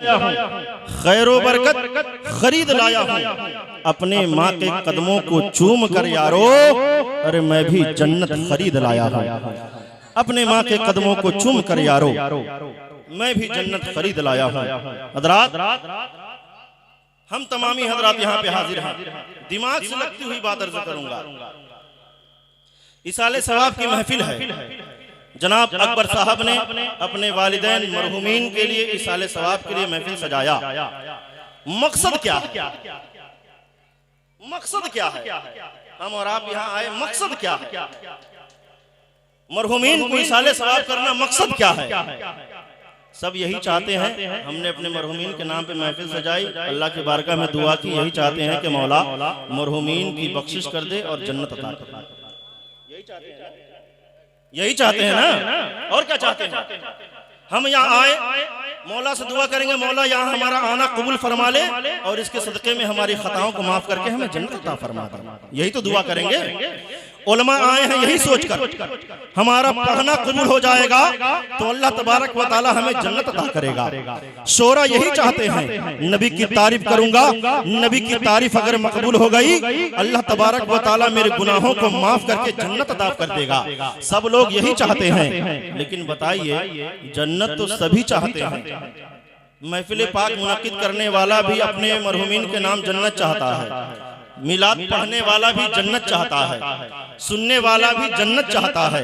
खैरो बरकत खरीद लाया हूँ, अपने माँ के कदमों को चूम कर यारो, अरे मैं भी जन्नत खरीद लाया हूँ। अपने माँ के कदमों को चूम कर यारो, मैं भी जन्नत खरीद लाया हूँ। हजरात, हम तमामी हजरात यहाँ पे हाजिर हैं, दिमाग से लगती हुई बात अर्ज करूंगा। इसाले सवाब की महफिल है। जनाब अकबर साहब ने अपने वालिदैन मरहूमीन के लिए इसाले सवाब के लिए महफिल सजाया। मकसद क्या है? मकसद क्या है? हम और आप यहाँ आए, मकसद क्या है? मरहूमीन को इसाले सवाब करना मकसद क्या है? सब यही चाहते हैं। हमने अपने मरहूमीन के नाम पे महफिल सजाई, अल्लाह की बारगाह में दुआ की, यही चाहते हैं कि मौला मरहूमीन की बख्शिश कर दे और जन्नत अता कर दे। यही चाहते हैं, यही चाहते हैं ना, और क्या चाहते हैं? हम यहाँ आए, मौला से दुआ करेंगे, मौला यहाँ हमारा आना कबूल फरमा ले और इसके सदक़े में हमारी खताओं को माफ करके हमें जन्नत अता फरमा दे। यही तो दुआ करेंगे। उलमा आए हैं यही सोचकर, हमारा पढ़ना कबूल हो जाएगा तो अल्लाह तबारक व तआला हमें जन्नत अता करेगा। शोरा यही चाहते हैं, नबी की तारीफ करूंगा, नबी की तारीफ अगर मकबूल हो गई अल्लाह तबारक व तआला मेरे गुनाहों को माफ करके जन्नत अता कर देगा। सब लोग यही चाहते हैं, लेकिन बताइए जन्नत तो सभी चाहते हैं। महफिल पाक मुनक्किद करने वाला भी अपने मरहूमीन के नाम जन्नत चाहता है, मिलाद पढ़ने वाला भी जन्नत चाहता है, सुनने वाला भी जन्नत चाहता है,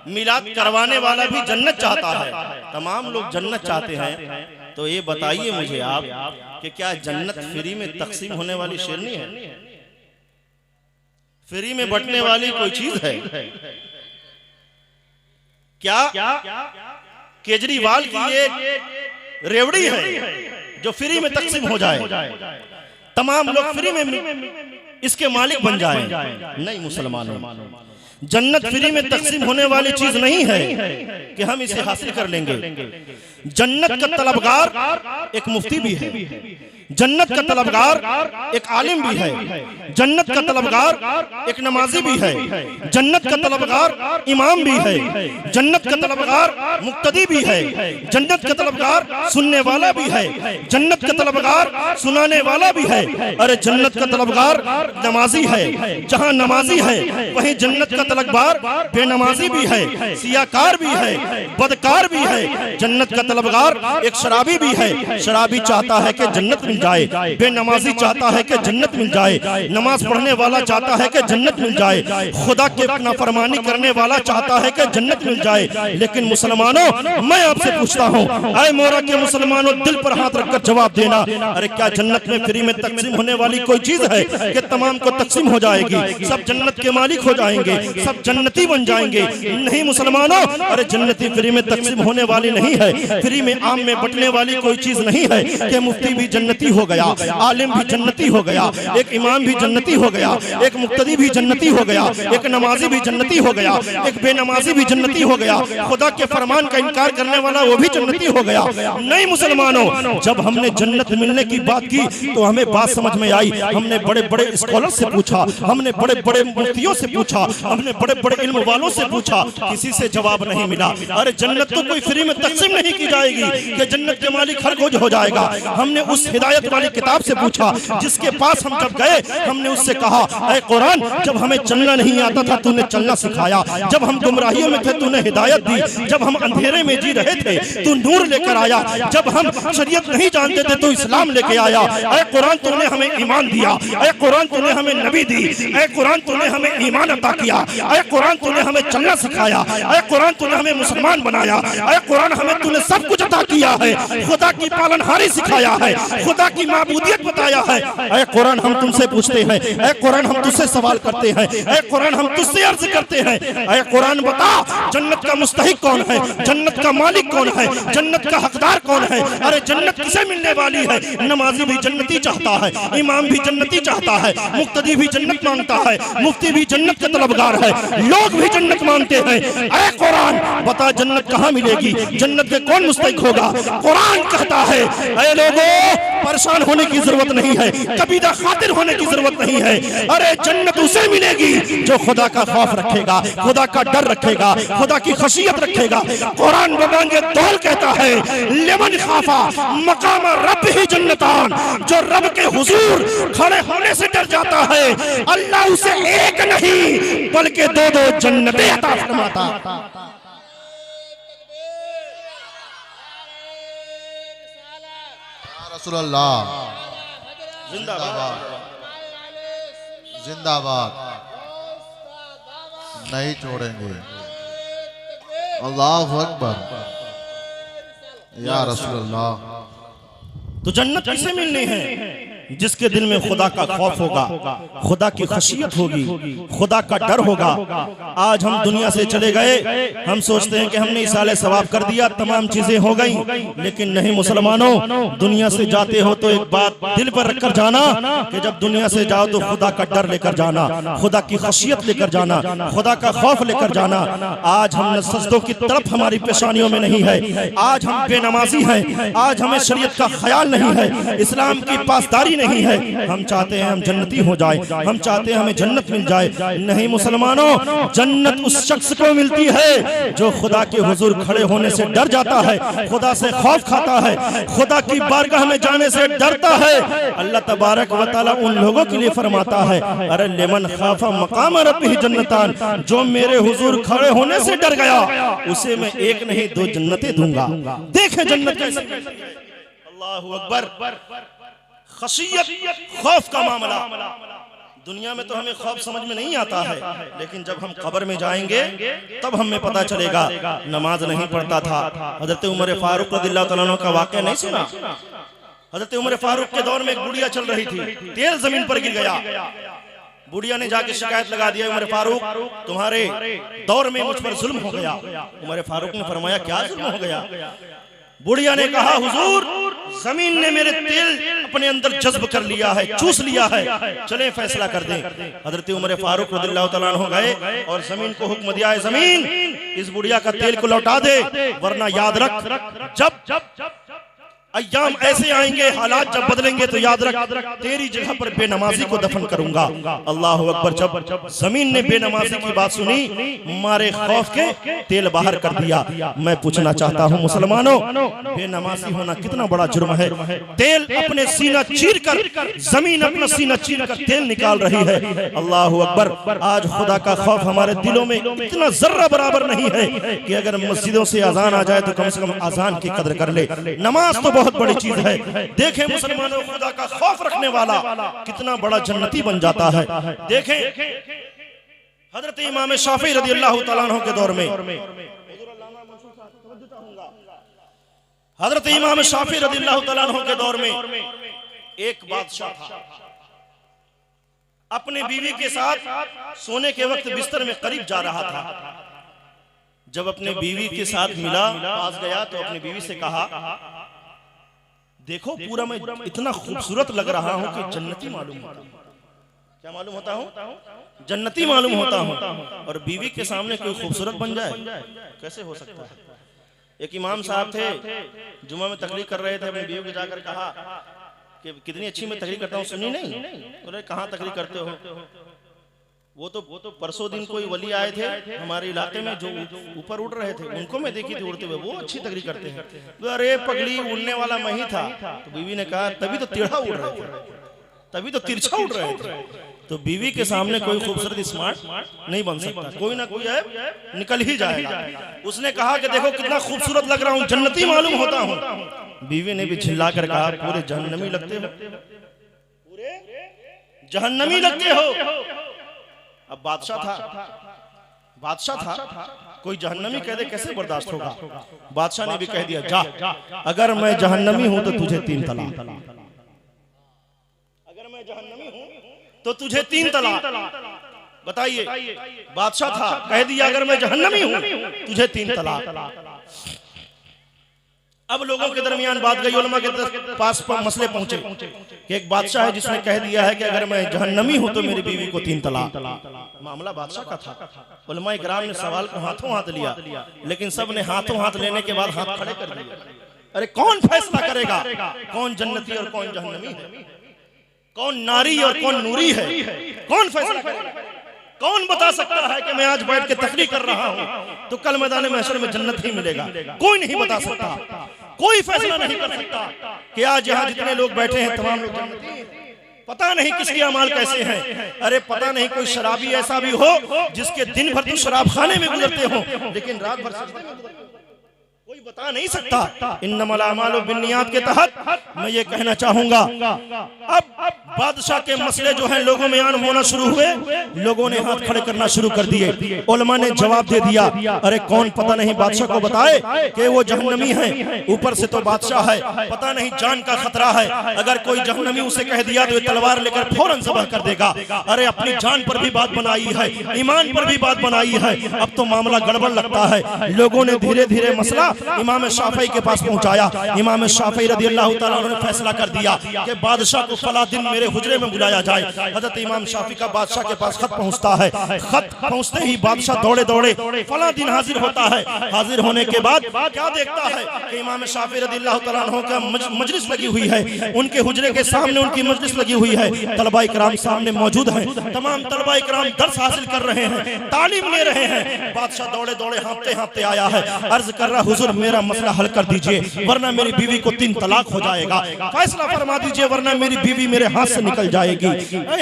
मिलाद करवाने वाला भी जन्नत चाहता है। तमाम लोग जन्नत चाहते हैं। तो ये बताइए मुझे आप कि क्या जन्नत फ्री में तकसीम होने वाली शेरनी है? फ्री में बंटने वाली कोई चीज है क्या? केजरीवाल की ये रेवड़ी है जो फ्री में तकसीम हो जाए, तमाम लोग फ्री में इसके मालिक बन जाएं? नहीं मुसलमानों, जन्नत फ्री में तकसीम होने वाली चीज नहीं है कि हम इसे हासिल कर लेंगे। जन्नत का तलबगार एक मुफ्ती भी है, जन्नत का तलबगार एक आलिम भी है, जन्नत का तलबगार एक नमाजी भी है, जन्नत का तलबगार इमाम भी है, जन्नत का तलबगार मुक्तदी भी है, जन्नत का तलबगार सुनने वाला भी है, जन्नत का तलबगार सुनाने वाला भी है। अरे जन्नत का तलबगार नमाजी है, जहाँ नमाजी है वहीं जन्नत का तलबगार बेनमाजी भी है, सियाकार भी है, बदकार भी है। जन्नत का तलबगार एक शराबी भी है, शराबी चाहता है कि जन्नत मिल जाए, बेनमाजी चाहता है कि जन्नत मिल जाए, नमाज पढ़ने वाला चाहता है कि जन्नत मिल जाए, खुदा के नाफरमानी करने वाला चाहता है कि जन्नत मिल जाए। लेकिन मुसलमानों, मैं आपसे पूछता हूँ, आए मोरा के मुसलमानों, दिल पर हाथ रखकर जवाब देना, अरे क्या जन्नत में फ्री में तकसीम होने वाली कोई चीज है कि तमाम को तकसीम हो जाएगी, सब जन्नत के मालिक हो जाएंगे, सब जन्नती बन जाएंगे? नहीं मुसलमानों, अरे जन्नती फ्री में तकसीम होने वाली नहीं है, फ्री में आम में बंटने वाली कोई चीज नहीं है कि मुफ्ती भी जन्नती हो गया, आलिम भी जन्नती हो गया, एक इमाम भी जन्नती हो गया, एक मुक्तदी भी जन्नती हो गया, एक नमाजी भी जन्नती हो गया, एक बेनमाजी भी जन्नती हो गया, खुदा के फरमान का इनकार करने वाला वो भी जन्नती हो गया। नहीं मुसलमानों, जब हमने जन्नत मिलने की बात की तो हमें बात समझ में आई। हमने बड़े बड़े स्कॉलर से पूछा, हमने बड़े बड़े मुफ्तियों से पूछा, हमने बड़े बड़े इल्म वालों से पूछा, किसी से जवाब नहीं मिला। अरे जन्नत तो कोई फ्री में तकसीम नहीं की जाएगी कि जन्नत के मालिक हर कोई हो जाएगा। हमने उस हिदायत वाली किताब से पूछा जिसके पास हम जब गए, हमने उससे कहा, ऐ कुरान, जब हमें चलना नहीं आता था तूने चलना सिखाया, जब हम गुमराहियों में थे तूने हिदायत दी, जब हम अंधेरे में जी रहे थे तू नूर लेकर आया, जब हम शरीयत नहीं जानते थे तो इस्लाम लेके आया। ऐ कुरान, तूने हमें ईमान दिया, ऐ कुरान तूने हमें नबी दी, ऐ कुरान तूने हमें ईमान अता किया, ऐ कुरान तूने हमें चलना सिखाया, ऐ कुरान तूने हमें मुसलमान बनाया, ऐ कुरान हमें तूने सब कुछ अता किया है, खुदा की पालनहारी सिखाया है, खुदा की माबूदियत बताया है। ऐ कुरान, हम तुमसे पूछते हैं, ऐ कुरान हम तुझसे सवाल करते हैं, ऐ कुरान हम तुझसे अर्ज करते हैं, ऐ कुरान बता जन्नत का मुस्तहिक कौन है, जन्नत का मालिक कौन है, जन्नत का हकदार कौन है? अरे जन्नत किसे मिलने वाली है? नमाजी भी जन्नती चाहता है, इमाम भी जन्नती चाहता है, मुक्तदी भी जन्नत मांगता है, मुफ्ती भी जन्नत का तलबगार है, लोग भी जन्नत मांगते हैं। ऐ कुरान बता जन्नत कहाँ मिलेगी, जन्नत के कौन मुस्तहिक होगा? कुरान कहता है, ऐ लोगों, पर परेशान होने की जरूरत नहीं है, कबीदा खातिर होने की जरूरत नहीं है। अरे जन्नत उसे मिलेगी जो खुदा का खौफ रखेगा, खुदा का डर रखेगा, खुदा की खशियत रखेगा। कुरान बबांगे दौल कहता है लिमन खाफा मकाम रब ही जन्नतान, जो रब के हुजूर खड़े होने से डर जाता है अल्लाह उसे एक नहीं बल्कि दो दो जन्नतें अता फरमाता। रसूलुल्लाह जिंदाबाद जिंदाबाद, नहीं छोड़ेंगे। अल्लाहु अकबर या रसूलुल्लाह। तो जन्नत किसे मिलनी है? जिसके दिल में खुदा का खौफ होगा, खुदा की खशियत होगी, खुदा का डर होगा। आज हम दुनिया से चले गए, हम सोचते हैं कि हमने इसाले सवाब कर दिया, तमाम चीजें हो गई, लेकिन नहीं मुसलमानों, दुनिया से जाते हो तो एक बात दिल पर रखकर जाना कि जब दुनिया से जाओ तो खुदा का डर लेकर जाना, खुदा की खशियत लेकर जाना, खुदा का खौफ लेकर जाना। आज हम सजदों की तरफ हमारी पेशानियों में नहीं है, आज हम बेनमाजी हैं, आज हमें शरीयत का ख्याल नहीं है, इस्लाम की पासदारी नहीं है। हम चाहते हैं हम जन्नती हो जाए, हम चाहते हैं हमें जन्नत मिल जाए। नहीं मुसलमानों, जन्नत उस शख्स को मिलती है जो खुदा के हुजूर खड़े होने से डर जाता है, खुदा से खौफ खाता है, खुदा की बारगाह में जाने से डरता है। अल्लाह तबारक व तआला उन लोगों के लिए फरमाता है अरे लिमन खाफा मकाम रब्बिही जन्नतान, जो मेरे हुजूर खड़े होने से डर गया उसे मैं एक नहीं दो जन्नतें दूंगा। देखें जन्नत कैसे। अल्लाहु अकबर। खशियत खौफ का मामला दुनिया में तो हमें खौफ समझ में नहीं आता है, लेकिन जब हम कब्र में जाएंगे तब हमें पता चलेगा। नमाज नहीं पढ़ता था, हजरत उमर फारूक रज़ियल्लाहु तआला अन्हु का वाक़या नहीं सुना? हजरत उमर फारूक के दौर में एक बुढ़िया चल रही थी, तेल जमीन पर गिर गया। बुढ़िया ने जाके शिकायत लगा दिया, उमर फारूक तुम्हारे दौर में मुझ पर जुल्म हो गया। उमर फारूक ने फरमाया क्या जुल्म हो गया? बुढ़िया ने कहा हुजूर जमीन ने मेरे तेल अपने अंदर जज्ब कर लिया है, चूस लिया है, चलें फैसला कर दें। हजरत उमर फारूक रज़ियल्लाहु तआला अन्हु गए और जमीन को हुक्म दिया है जमीन इस बुढ़िया का तेल को लौटा दे, वरना याद रख जब अय्याम ऐसे आएंगे, हालात जब बदलेंगे तो याद रख तेरी जगह पर बेनमाजी को दफन करूंगा। अल्लाह अकबर। जब जमीन ने बेनमाजी की बात सुनी, मारे खौफ के तेल बाहर कर दिया। मैं पूछना चाहता हूँ मुसलमानों, बेनमाजी होना कितना बड़ा जुर्म है। तेल अपने सीना चीर कर, जमीन अपना सीना चीर कर तेल निकाल रही है। अल्लाह अकबर। आज खुदा का खौफ हमारे दिलों में इतना जर्रा बराबर नहीं है कि अगर मस्जिदों से अजान आ जाए तो कम से कम अजान की कदर कर ले। नमाज तो बहुत बड़ी चीज है। देखें मुसलमानों, खुदा का खौफ रखने वाला कितना बड़ा जन्नती बन जाता है। देखें हजरत इमाम शाफी रज़ियल्लाहु तआला अन्हु के दौर में, हजरत इमाम शाफी रज़ियल्लाहु तआला अन्हु के दौर में एक बादशाह था, अपने बीवी के साथ सोने के वक्त बिस्तर में करीब जा रहा था। जब अपने बीवी के साथ मिला, पास गया तो अपनी बीवी से कहा देखो पूरा मैं इतना खूबसूरत लग रहा हूं कि जन्नती मालूम होता हूं। क्या मालूम होता हूं? जन्नती मालूम होता हूं। और बीवी के सामने कोई खूबसूरत बन जाए, कैसे हो सकता है? एक इमाम साहब थे, जुमा में तकरीर कर रहे थे, अपनी बीवी को जाकर कहा कि कितनी अच्छी मैं तकरीर करता हूँ, सुनी नहीं? बोले कहाँ तकरीर करते हो? वो तो परसों दिन कोई वली आए थे हमारे इलाके में जो ऊपर उड़ रहे थे, उनको मैं देखी थी उड़ते हुए, वो अच्छी तकरीर करते हैं। तो अरे पगली, उड़ने वाला मैं ही था। तो बीवी ने कहा तभी तो टेढ़ा उड़ रहे थे, तभी तो तिरछा उड़ रहे थे। तो बीवी के सामने कोई खूबसूरत स्मार्ट नहीं बन सकता, कोई ना कोई है निकल ही जाएगा। उसने कहा कि देखो कितना खूबसूरत लग रहा हूँ, जन्नती मालूम होता हूँ। बीवी ने भी झिल्ला कर कहा पूरे जहन्नमी लगते हो, पूरे जहन्नमी लगते हो। अब बादशाह था, कोई जहन्नमी कह दे कैसे बर्दाश्त होगा? बादशाह ने भी कह दिया जा, अगर मैं जहन्नमी हूं तो तुझे 3 तलाक, अगर मैं जहन्नमी हूं तो तुझे 3 तलाक। बताइए, बादशाह था, कह दिया अगर मैं जहन्नमी हूं तुझे 3 तलाक। अब लोगों के दरमियान बात गई, उलमा के पास मसले पहुंचे कि एक बादशाह है जिसने कह दिया है कि अगर मैं जहन्नमी हूं तो मेरी बीवी को 3 तलाक। मामला बादशाह का था। उलमा इकराम ने सवाल को हाथों हाथ लिया, लेकिन सब ने हाथों हाथ लेने के बाद हाथ खड़े कर दिए। अरे कौन फैसला करेगा कौन जन्नती और कौन जहन्नमी है, कौन नारी और कौन नूरी है, कौन फैसला करेगा? कौन बता सकता है कि मैं आज बैठ के तकरीर कर रहा हूं तो कल मैदान महशर में जन्नत ही मिलेगा? कोई नहीं बता सकता, कोई फैसला नहीं कर सकता कि आज यहाँ जितने लोग बैठे हैं तमाम लोग जन्नती हैं। पता नहीं किसके अमाल कैसे हैं। अरे पता नहीं कोई शराबी ऐसा भी हो जिसके दिन भर तो शराब खाने में गुजरते हो लेकिन रात भर सजदे में गुजरते हो। कोई बता नहीं सकता। इन्नमल अमालु बिन्नियात के तहत मैं ये कहना चाहूंगा, अब बादशाह के मसले जो हैं लोगों में आन होना शुरू हुए, लोगों ने हाथ खड़े करना शुरू कर दिए। उलमा ने जवाब दे दिया, अरे कौन पता नहीं बादशाह को बताए कि वो जहन्नमी है, ऊपर से तो बादशाह है, पता नहीं जान का खतरा है, अगर कोई जहन्नमी उसे कह दिया तो ये तलवार लेकर फौरन ज़ब्ह कर देगा। अरे अपनी जान पर भी बात बनाई है, ईमान पर भी बात बनाई है, अब तो मामला गड़बड़ लगता है। लोगों ने धीरे धीरे मसला इमाम शाफई के पास पहुंचाया। इमाम शाफई रदियल्लाहु ताला अन्हु ने फैसला कर दिया कि बादशाह को फला दिन मेरे हुजरे में बुलाया जाए। हजरत इमाम शाफी का बादशाह के पास खत पहुंचता है। खत पहुंचते ही बादशाह दौड़े दौड़े फला दिन हाजिर होता है। हाजिर होने के बाद क्या देखता है कि इमाम शाफी रदियल्लाहु ताला अन्हु का मजलिस लगी हुई है, उनके हुजरे के सामने उनकी मजलिस लगी हुई है, तलबा इकराम सामने मौजूद हैं, तमाम तलबा इकराम दर्स हासिल कर रहे हैं, तालीम ले रहे हैं। बादशाह दौड़े दौड़े हाँफते हाँफते आया है, अर्ज कर रहा हुजूर मेरा मसला हल कर दीजिए वरना मेरी बीवी को 3 तलाक हो जाएगा, फैसला फरमा दीजिए वरना मेरी बीवी मेरे हाथ से निकल जाएगी।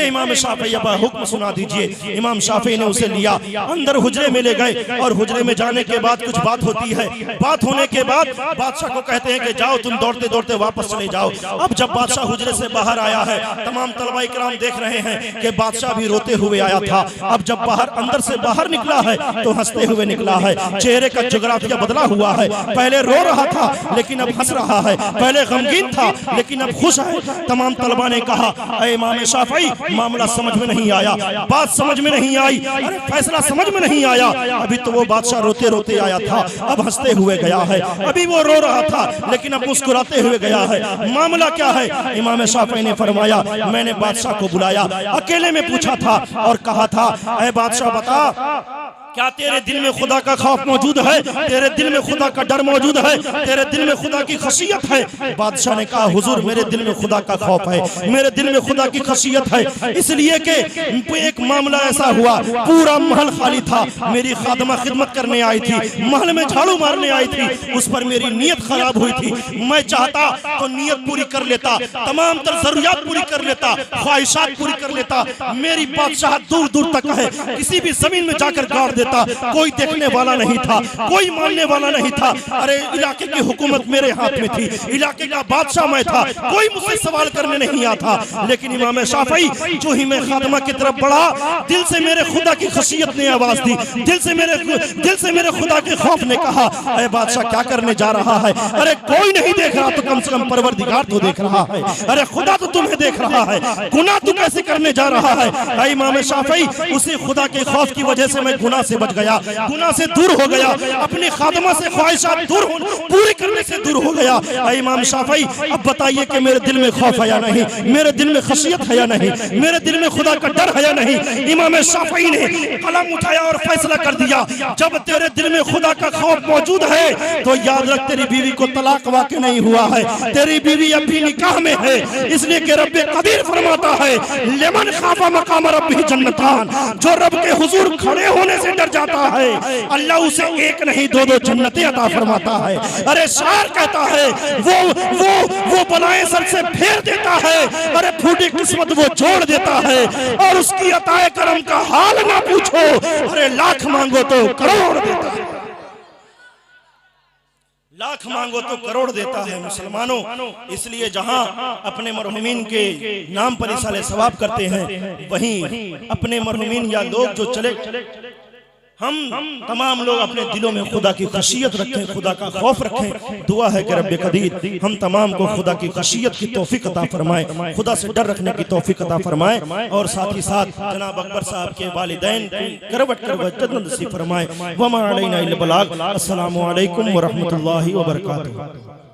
इमाम शाफी अब हुक्म सुना दीजिए। इमाम शाफी ने उसे लिया, अंदर हुजरे में ले गए और हुजरे में जाने के बाद कुछ बात होती है। बात होने के बाद बादशाह को कहते हैं कि जाओ तुम दौड़ते दौड़ते वापस चले जाओ। अब जब बादशाह हुजरे से बाहर आया है, तमाम तलबा इकराम देख रहे हैं कि बादशाह भी रोते हुए आया था, अब जब बाहर अंदर से बाहर निकला है तो हंसते हुए निकला है। चेहरे का जोग्राफिया बदला हुआ है, पहले रो रहा था लेकिन अब हंस रहा है, पहले गमगीन था लेकिन अब खुश है। तमाम तलबा ने कहा ऐ इमाम शाफई मामला समझ में नहीं आया, बात समझ में नहीं आई, अरे फैसला समझ में नहीं आया। अभी तो वो बादशाह रोते रोते आया था, अब हंसते हुए गया है, अभी वो रो रहा था लेकिन अब मुस्कुराते हुए गया है, मामला क्या है? इमाम शाफई ने फरमाया मैंने बादशाह को बुलाया, अकेले में पूछा था और कहा था ऐ बादशाह बता क्या तेरे दिल में खुदा का खौफ मौजूद है, तेरे दिल में खुदा का डर मौजूद है, तेरे दिल में खुदा की खशियत है? बादशाह ने कहा हुजूर मेरे दिल में खुदा का खौफ है, मेरे दिल में खुदा की खशियत है, इसलिए कि एक मामला ऐसा हुआ पूरा महल खाली था, मेरी खादमा खिदमत करने आई थी, महल में झाड़ू मारने आई थी, उस पर मेरी नीयत खराब हुई थी, मैं चाहता तो नीयत पूरी कर लेता, तमाम तर जरूरियात पूरी कर लेता, ख्वाहिशात पूरी कर लेता, मेरी बादशाह दूर दूर तक है, किसी भी जमीन में जाकर गाड़ देता, कोई देखने वाला नहीं था, कोई मानने वाला नहीं था। अरे इलाके की हुकूमत मेरे हाथ में थी, इलाके का बादशाह मैं था, कोई मुझसे सवाल करने नहीं आता। लेकिन इमाम शाफई जो ही मैं खादमा की तरफ बढ़ा, दिल से मेरे खुदा की खशियत ने आवाज दी, दिल से मेरे खुदा के खौफ ने कहा अरे बादशाह क्या करने जा रहा है? अरे कोई नहीं देख रहा तो कम से कम परवरदिगार तो देख रहा है, अरे खुदा तो तुम्हें देख रहा है, गुनाह तू कैसे करने जा रहा है? इमाम शाफई उसी खुदा के खौफ की वजह से मैं गुनाह से बच गया, गुनाह से दूर हो गया, अपनी खादमा से ख्वाहिशात पूरी करने से दूर हो गया। इमाम शाफई अब बताइए कि मेरे दिल में खौफ है या नहीं, मेरे दिल में खशियत है या नहीं, मेरे दिल में खुदा का डर है या नहीं? इमाम शाफई ने कलम उठाया और फैसला कर दिया जब तेरे दिल में खुदा का खौफ मौजूद है तो याद रख तेरी बीवी को तलाक वाक़ई नहीं हुआ है, तेरी बीवी अब भी निकाह में है, इसलिए कि रब्बे कदीर फरमाता है लिमन खाफा मकाम रब्बिही जन्नतान, जो रब के हुजूर खड़े होने से डर जाता है अल्लाह उसे एक नहीं 2-2 जन्नतें अता फरमाता है। अरे शायर कहता है वो बलाएं सर से फेर देता है, अरे फूटी किस्मत वो जोड़ देता है और उसकी अताए करम का हाल ना पूछो, अरे लाख मांगो तो करोड़ देता है, लाख मांगो तो करोड़ देता है। मुसलमानों इसलिए जहां अपने मरहुमीन के नाम पर इसाले सवाब करते हैं वहीं अपने मरहुमीन या लोग जो चले, हम तमाम लोग अपने दिलों में खुदा की खशियत रखें, खुदा का खौफ रखें। दुआ है कि रब्बे कदीर हम तमाम को खुदा की खशियत की तौफीक अता फरमाए, खुदा से डर रखने की तौफीक अता फरमाए और साथ ही साथ जनाब अकबर साहब के वालिदैन करवट करवट जन्नत नसीब फरमाए। वमा अलैना इल्ला बलाग। अस्सलामु अलैकुम व रहमतुल्लाहि व बरकातुहू।